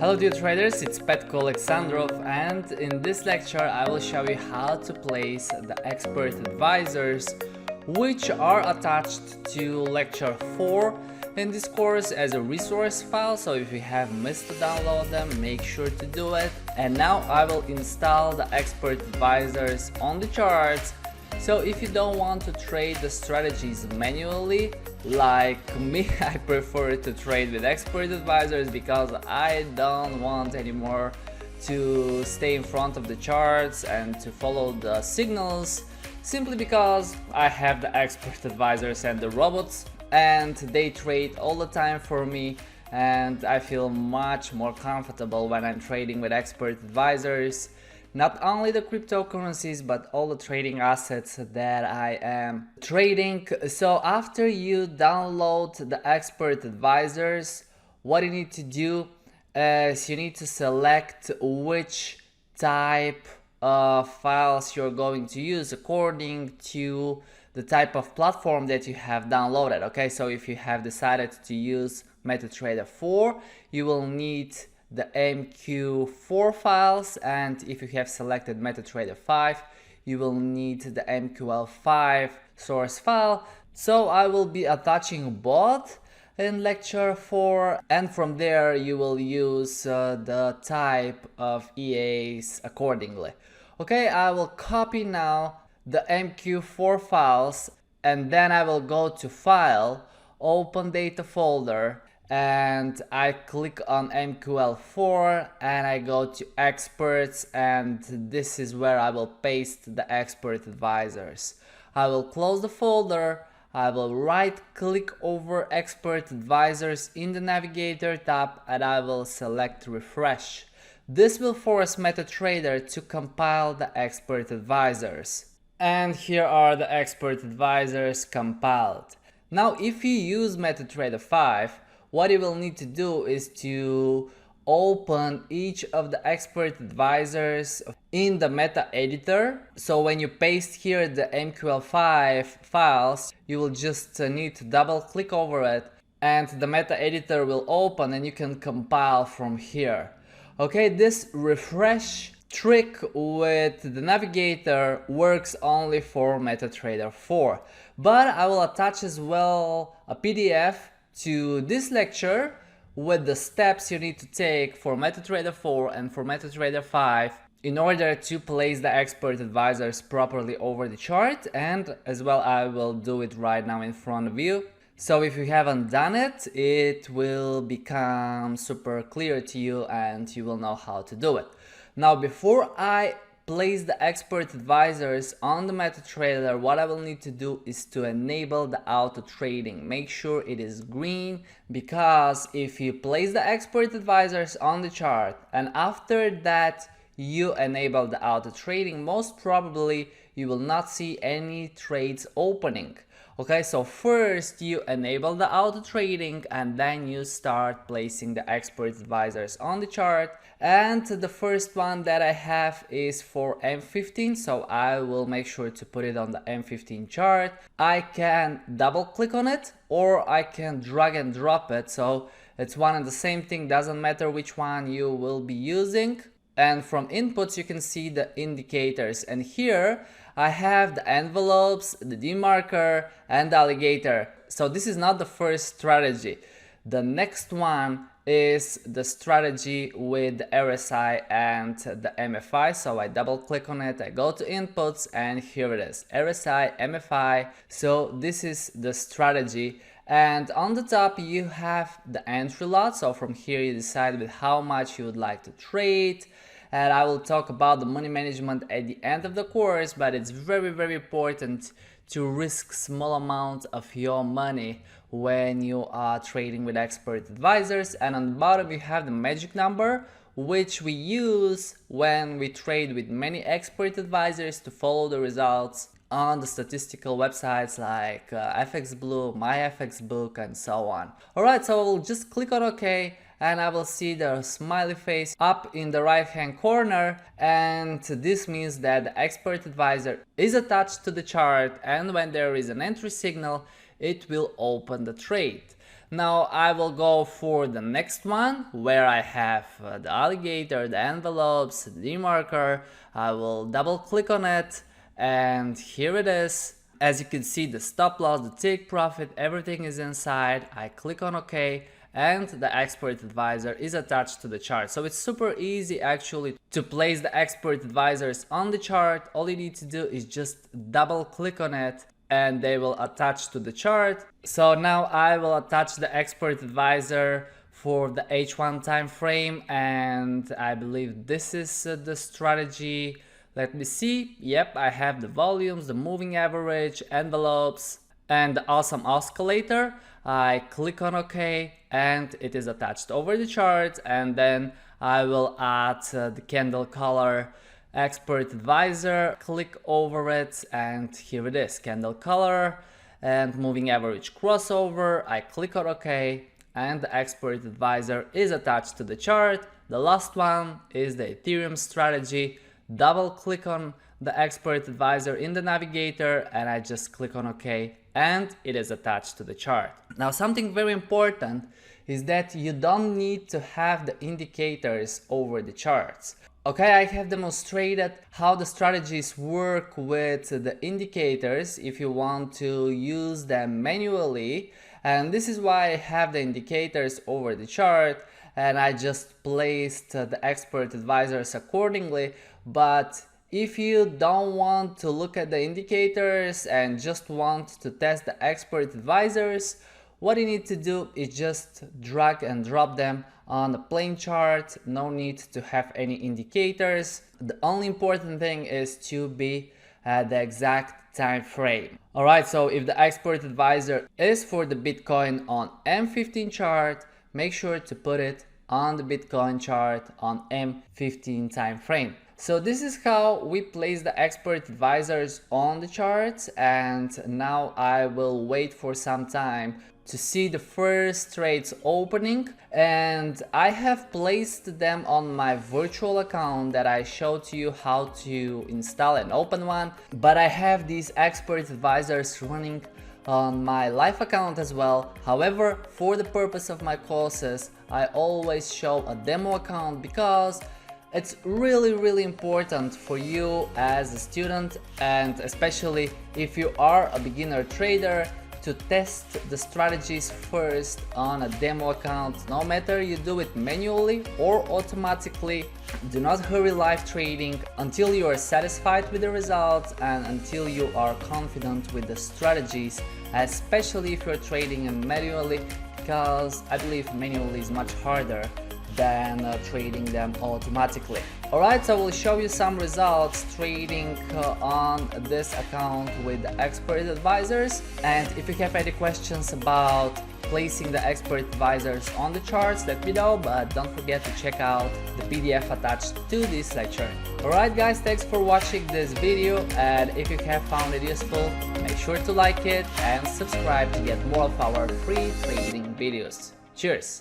Hello dear traders, it's Petko Alexandrov, and in this lecture I will show you how to place the expert advisors which are attached to lecture 4 in this course as a resource file. So if you have missed to download them, make sure to do it. And now I will install the expert advisors on the charts. So if you don't want to trade the strategies manually, like me, I prefer to trade with expert advisors because I don't want anymore to stay in front of the charts and to follow the signals, simply because I have the expert advisors and the robots and they trade all the time for me, and I feel much more comfortable when I'm trading with expert advisors. Not only the cryptocurrencies, but all the trading assets that I am trading. So after you download the expert advisors, what you need to do is you need to select which type of files you're going to use according to the type of platform that you have downloaded. Okay, so if you have decided to use MetaTrader 4, you will need the MQ4 files, and if you have selected MetaTrader 5, you will need the MQL5 source file. So I will be attaching both in lecture 4, and from there you will use the type of EAs accordingly. Okay, I will copy now the MQ4 files, and then I will go to File, Open Data Folder, and I click on MQL4 and I go to Experts, and this is where I will paste the expert advisors. I will close the folder, I will right click over expert advisors in the navigator tab, and I will select refresh. This will force MetaTrader to compile the expert advisors. And here are the expert advisors compiled. Now if you use MetaTrader 5, what you will need to do is to open each of the expert advisors in the meta editor. So when you paste here the MQL5 files, you will just need to double click over it and the meta editor will open and you can compile from here. Okay, this refresh trick with the navigator works only for MetaTrader 4, but I will attach as well a PDF to this lecture with the steps you need to take for MetaTrader 4 and for MetaTrader 5 in order to place the expert advisors properly over the chart, and as well I will do it right now in front of you. So if you haven't done it, it will become super clear to you and you will know how to do it. Now before I place the expert advisors on the MetaTrader, what I will need to do is to enable the auto trading. Make sure it is green, because if you place the expert advisors on the chart and after that you enable the auto trading, most probably you will not see any trades opening. Okay, so first you enable the auto trading and then you start placing the expert advisors on the chart. And the first one that I have is for M15, so I will make sure to put it on the M15 chart. I can double click on it or I can drag and drop it, so it's one and the same thing, doesn't matter which one you will be using. And from inputs you can see the indicators, and here I have the envelopes, the demarker and the alligator. So this is not the first strategy. The next one is the strategy with the RSI and the MFI. So I double click on it, I go to inputs, and here it is, RSI, MFI. So this is the strategy. And on the top you have the entry lot. So from here you decide with how much you would like to trade. And I will talk about the money management at the end of the course, but it's very important to risk small amount of your money when you are trading with expert advisors. And on the bottom you have the magic number, which we use when we trade with many expert advisors to follow the results on the statistical websites like FXBlue, MyFXBook and so on. Alright, so I will just click on OK, and I will see the smiley face up in the right hand corner, and this means that the expert advisor is attached to the chart, and when there is an entry signal it will open the trade. Now I will go for the next one where I have the alligator, the envelopes, the demarker. I will double click on it and here it is. As you can see, the stop loss, the take profit, everything is inside. I click on OK and the expert advisor is attached to the chart. So it's super easy actually to place the expert advisors on the chart. All you need to do is just double click on it and they will attach to the chart. So now I will attach the expert advisor for the H1 time frame, and I believe this is the strategy. Let me see. Yep, I have the volumes, the moving average, envelopes, and the awesome oscillator. I click on OK and it is attached over the chart, and then I will add the candle color expert advisor, click over it, and here it is, candle color and moving average crossover. I click on OK and the expert advisor is attached to the chart. The last one is the Ethereum strategy. Double click on the expert advisor in the navigator and I just click on OK and it is attached to the chart. Now something very important is that you don't need to have the indicators over the charts. Okay, I have demonstrated how the strategies work with the indicators if you want to use them manually, and this is why I have the indicators over the chart and I just placed the expert advisors accordingly. But if you don't want to look at the indicators and just want to test the expert advisors, what you need to do is just drag and drop them on a plain chart. No need to have any indicators. The only important thing is to be at the exact time frame. Alright, so if the expert advisor is for the Bitcoin on M15 chart, make sure to put it on the Bitcoin chart on M15 time frame. So this is how we place the expert advisors on the charts, and now I will wait for some time to see the first trades opening, and I have placed them on my virtual account that I showed to you how to install and open one, but I have these expert advisors running on my live account as well. However, for the purpose of my courses, I always show a demo account because it's really important for you as a student, and especially if you are a beginner trader, to test the strategies first on a demo account. No matter you do it manually or automatically, do not hurry live trading until you are satisfied with the results and until you are confident with the strategies, especially if you're trading manually, because I believe manually is much harder than trading them automatically. Alright, so I will show you some results trading on this account with the expert advisors, and if you have any questions about placing the expert advisors on the charts, let me know, but don't forget to check out the PDF attached to this lecture. Alright guys, thanks for watching this video, and if you have found it useful, make sure to like it and subscribe to get more of our free trading videos. Cheers!